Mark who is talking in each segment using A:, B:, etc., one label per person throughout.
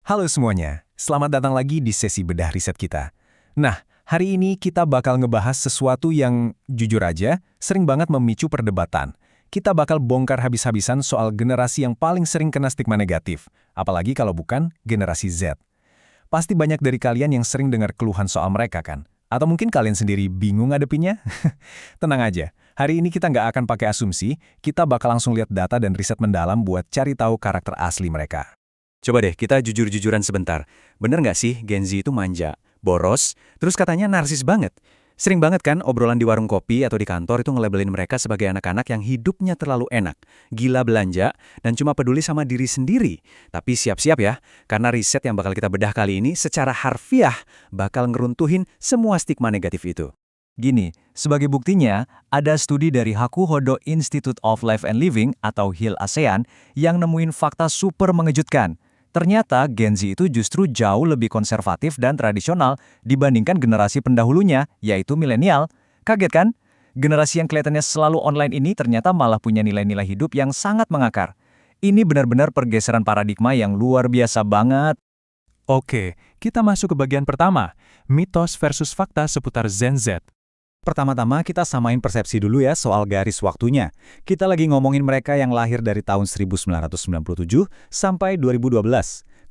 A: Halo semuanya, selamat datang lagi di sesi bedah riset kita. Nah, hari ini kita bakal ngebahas sesuatu yang, jujur aja, sering banget memicu perdebatan. Kita bakal bongkar habis-habisan soal generasi yang paling sering kena stigma negatif, apalagi kalau bukan generasi Z. Pasti banyak dari kalian yang sering dengar keluhan soal mereka kan? Atau mungkin kalian sendiri bingung ngadepinnya? Tenang aja, hari ini kita nggak akan pakai asumsi, kita bakal langsung lihat data dan riset mendalam buat cari tahu karakter asli mereka.
B: Coba deh, kita jujur-jujuran sebentar. Bener nggak sih Gen Z itu manja, boros, terus katanya narsis banget? Sering banget kan obrolan di warung kopi atau di kantor itu nge-labelin mereka sebagai anak-anak yang hidupnya terlalu enak, gila belanja, dan cuma peduli sama diri sendiri. Tapi siap-siap ya, karena riset yang bakal kita bedah kali ini secara harfiah bakal ngeruntuhin semua stigma negatif itu.
C: Gini, sebagai buktinya, ada studi dari Hakuhodo Institute of Life and Living atau HIL ASEAN yang nemuin fakta super mengejutkan. Ternyata Gen Z itu justru jauh lebih konservatif dan tradisional dibandingkan generasi pendahulunya, yaitu milenial. Kaget kan? Generasi yang kelihatannya selalu online ini ternyata malah punya nilai-nilai hidup yang sangat mengakar. Ini benar-benar pergeseran paradigma yang luar biasa banget.
A: Oke, kita masuk ke bagian pertama, mitos versus fakta seputar Gen Z.
D: Pertama-tama kita samain persepsi dulu ya soal garis waktunya. Kita lagi ngomongin mereka yang lahir dari tahun 1997 sampai 2012.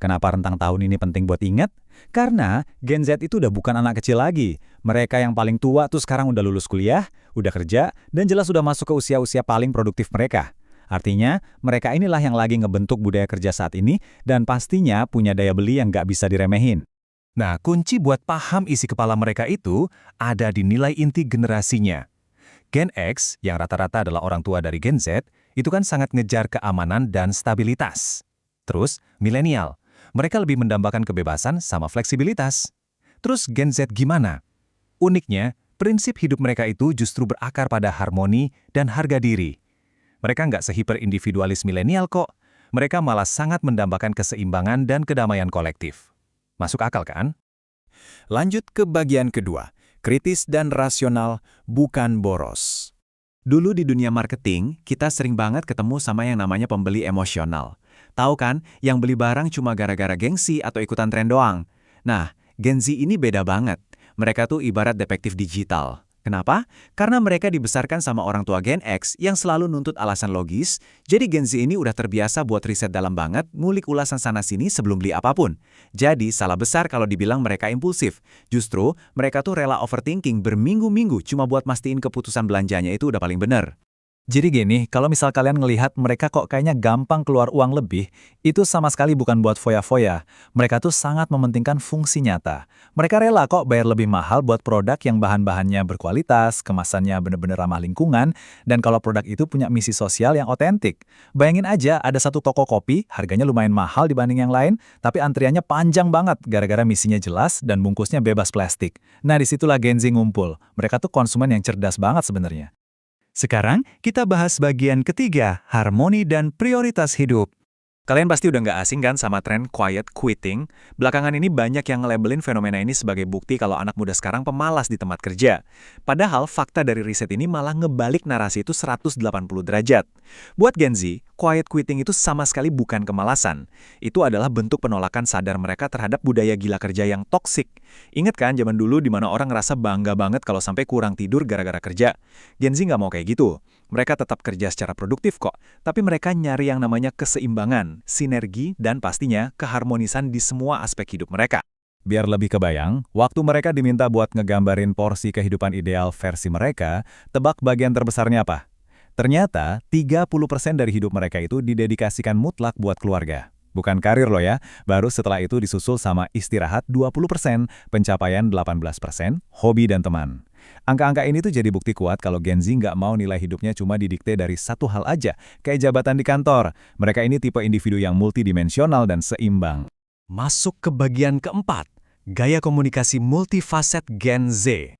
D: Kenapa rentang tahun ini penting buat ingat? Karena Gen Z itu udah bukan anak kecil lagi. Mereka yang paling tua tuh sekarang udah lulus kuliah, udah kerja, dan jelas udah masuk ke usia-usia paling produktif mereka. Artinya, mereka inilah yang lagi ngebentuk budaya kerja saat ini dan pastinya punya daya beli yang nggak bisa diremehin.
A: Nah, kunci buat paham isi kepala mereka itu ada di nilai inti generasinya. Gen X, yang rata-rata adalah orang tua dari Gen Z, itu kan sangat ngejar keamanan dan stabilitas. Terus, milenial. Mereka lebih mendambakan kebebasan sama fleksibilitas. Terus Gen Z gimana? Uniknya, prinsip hidup mereka itu justru berakar pada harmoni dan harga diri. Mereka nggak sehiperindividualis milenial kok. Mereka malah sangat mendambakan keseimbangan dan kedamaian kolektif. Masuk akal kan? Lanjut ke bagian kedua, kritis dan rasional, bukan boros.
B: Dulu di dunia marketing, kita sering banget ketemu sama yang namanya pembeli emosional. Tahu kan, yang beli barang cuma gara-gara gengsi atau ikutan tren doang. Nah, Gen Z ini beda banget. Mereka tuh ibarat detektif digital. Kenapa? Karena mereka dibesarkan sama orang tua Gen X yang selalu nuntut alasan logis, jadi Gen Z ini udah terbiasa buat riset dalam banget, ngulik ulasan sana-sini sebelum beli apapun. Jadi, salah besar kalau dibilang mereka impulsif. Justru, mereka tuh rela overthinking berminggu-minggu cuma buat mastiin keputusan belanjanya itu udah paling bener.
C: Jadi gini, kalau misal kalian ngelihat mereka kok kayaknya gampang keluar uang lebih, itu sama sekali bukan buat foya-foya. Mereka tuh sangat mementingkan fungsi nyata. Mereka rela kok bayar lebih mahal buat produk yang bahan-bahannya berkualitas, kemasannya bener-bener ramah lingkungan, dan kalau produk itu punya misi sosial yang otentik. Bayangin aja ada satu toko kopi, harganya lumayan mahal dibanding yang lain, tapi antriannya panjang banget gara-gara misinya jelas dan bungkusnya bebas plastik. Nah disitulah Gen Z ngumpul. Mereka tuh konsumen yang cerdas banget sebenarnya.
B: Sekarang, kita bahas bagian ketiga, harmoni dan prioritas hidup. Kalian pasti udah nggak asing kan sama tren quiet quitting? Belakangan ini banyak yang nge-labelin fenomena ini sebagai bukti kalau anak muda sekarang pemalas di tempat kerja. Padahal fakta dari riset ini malah ngebalik narasi itu 180 derajat. Buat Gen Z, quiet quitting itu sama sekali bukan kemalasan. Itu adalah bentuk penolakan sadar mereka terhadap budaya gila kerja yang toksik. Ingat kan zaman dulu di mana orang ngerasa bangga banget kalau sampai kurang tidur gara-gara kerja? Gen Z nggak mau kayak gitu. Mereka tetap kerja secara produktif kok, tapi mereka nyari yang namanya keseimbangan, sinergi, dan pastinya keharmonisan di semua aspek hidup mereka.
D: Biar lebih kebayang, waktu mereka diminta buat ngegambarin porsi kehidupan ideal versi mereka, tebak bagian terbesarnya apa? Ternyata, 30% dari hidup mereka itu didedikasikan mutlak buat keluarga. Bukan karir loh ya, baru setelah itu disusul sama istirahat 20%, pencapaian 18%, hobi dan teman. Angka-angka ini tuh jadi bukti kuat kalau Gen Z nggak mau nilai hidupnya cuma didikte dari satu hal aja, kayak jabatan di kantor. Mereka ini tipe individu yang multidimensional dan seimbang.
B: Masuk ke bagian keempat, gaya komunikasi multifaset Gen Z.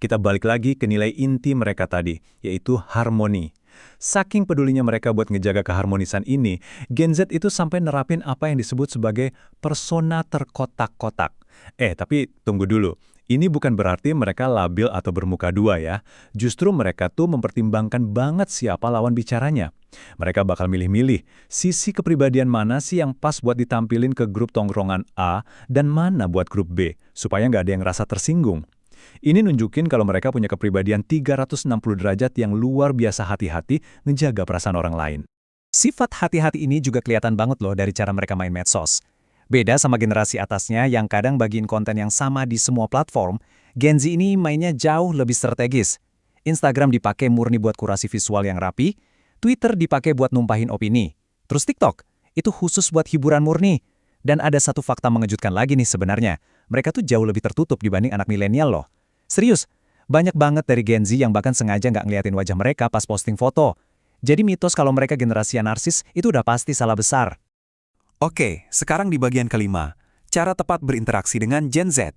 B: Kita balik lagi ke nilai inti mereka tadi, yaitu harmoni. Saking pedulinya mereka buat ngejaga keharmonisan ini, Gen Z itu sampai nerapin apa yang disebut sebagai persona terkotak-kotak. Tapi tunggu dulu. Ini bukan berarti mereka labil atau bermuka dua ya. Justru mereka tuh mempertimbangkan banget siapa lawan bicaranya.
D: Mereka bakal milih-milih sisi kepribadian mana sih yang pas buat ditampilin ke grup tongkrongan A dan mana buat grup B, supaya nggak ada yang rasa tersinggung. Ini nunjukin kalau mereka punya kepribadian 360 derajat yang luar biasa hati-hati ngejaga perasaan orang lain.
C: Sifat hati-hati ini juga kelihatan banget loh dari cara mereka main medsos. Beda sama generasi atasnya yang kadang bagiin konten yang sama di semua platform, Gen Z ini mainnya jauh lebih strategis. Instagram dipakai murni buat kurasi visual yang rapi, Twitter dipakai buat numpahin opini. Terus TikTok, itu khusus buat hiburan murni. Dan ada satu fakta mengejutkan lagi nih sebenarnya. Mereka tuh jauh lebih tertutup dibanding anak milenial loh. Serius, banyak banget dari Gen Z yang bahkan sengaja nggak ngeliatin wajah mereka pas posting foto. Jadi mitos kalau mereka generasi yang narsis itu udah pasti salah besar.
B: Oke, sekarang di bagian kelima. Cara tepat berinteraksi dengan Gen Z.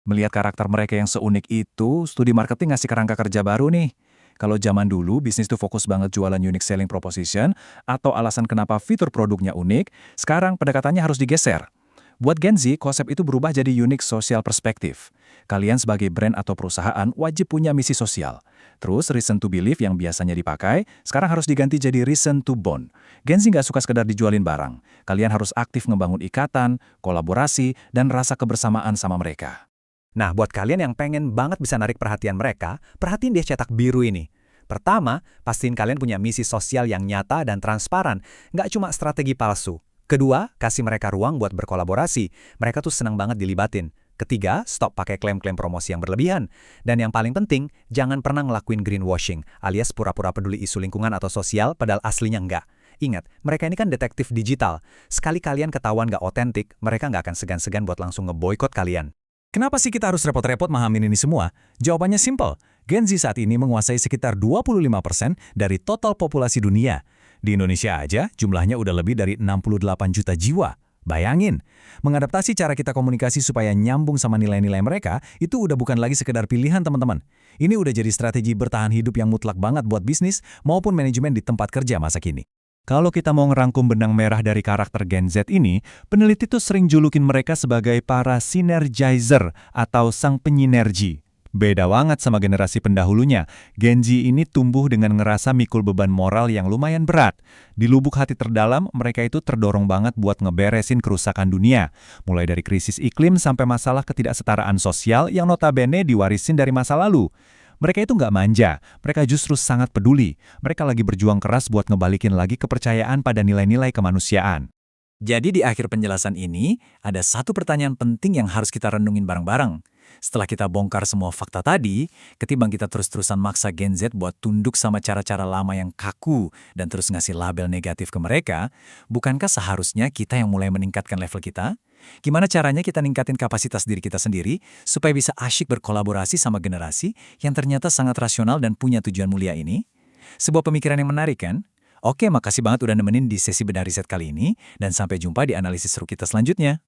A: Melihat karakter mereka yang seunik itu, studi marketing ngasih kerangka kerja baru nih. Kalau zaman dulu, bisnis tuh fokus banget jualan unique selling proposition atau alasan kenapa fitur produknya unik, sekarang pendekatannya harus digeser. Buat Gen Z, konsep itu berubah jadi unique social perspective. Kalian sebagai brand atau perusahaan wajib punya misi sosial. Terus, reason to believe yang biasanya dipakai, sekarang harus diganti jadi reason to bond. Gen Z nggak suka sekedar dijualin barang. Kalian harus aktif ngebangun ikatan, kolaborasi, dan rasa kebersamaan sama mereka.
C: Nah, buat kalian yang pengen banget bisa narik perhatian mereka, perhatiin dia cetak biru ini. Pertama, pastiin kalian punya misi sosial yang nyata dan transparan, nggak cuma strategi palsu. Kedua, kasih mereka ruang buat berkolaborasi. Mereka tuh senang banget dilibatin. Ketiga, stop pakai klaim-klaim promosi yang berlebihan. Dan yang paling penting, jangan pernah ngelakuin greenwashing, alias pura-pura peduli isu lingkungan atau sosial, padahal aslinya enggak. Ingat, mereka ini kan detektif digital. Sekali kalian ketahuan nggak otentik, mereka nggak akan segan-segan buat langsung ngeboikot kalian.
D: Kenapa sih kita harus repot-repot mahamin ini semua? Jawabannya simpel. Gen Z saat ini menguasai sekitar 25% dari total populasi dunia. Di Indonesia aja jumlahnya udah lebih dari 68 juta jiwa. Bayangin, mengadaptasi cara kita komunikasi supaya nyambung sama nilai-nilai mereka, itu udah bukan lagi sekedar pilihan teman-teman. Ini udah jadi strategi bertahan hidup yang mutlak banget buat bisnis maupun manajemen di tempat kerja masa kini. Kalau kita mau ngerangkum benang merah dari karakter Gen Z ini, peneliti tuh sering julukin mereka sebagai para synergizer atau sang penyinergi. Beda banget sama generasi pendahulunya, Gen Z ini tumbuh dengan ngerasa mikul beban moral yang lumayan berat. Di lubuk hati terdalam, mereka itu terdorong banget buat ngeberesin kerusakan dunia. Mulai dari krisis iklim sampai masalah ketidaksetaraan sosial yang notabene diwarisin dari masa lalu. Mereka itu nggak manja, mereka justru sangat peduli. Mereka lagi berjuang keras buat ngebalikin lagi kepercayaan pada nilai-nilai kemanusiaan.
C: Jadi di akhir penjelasan ini, ada satu pertanyaan penting yang harus kita renungin bareng-bareng. Setelah kita bongkar semua fakta tadi, ketimbang kita terus-terusan maksa Gen Z buat tunduk sama cara-cara lama yang kaku dan terus ngasih label negatif ke mereka, bukankah seharusnya kita yang mulai meningkatkan level kita? Gimana caranya kita ningkatin kapasitas diri kita sendiri supaya bisa asyik berkolaborasi sama generasi yang ternyata sangat rasional dan punya tujuan mulia ini? Sebuah pemikiran yang menarik kan? Oke, makasih banget udah nemenin di sesi bedah riset kali ini, dan sampai jumpa di analisis seru kita selanjutnya.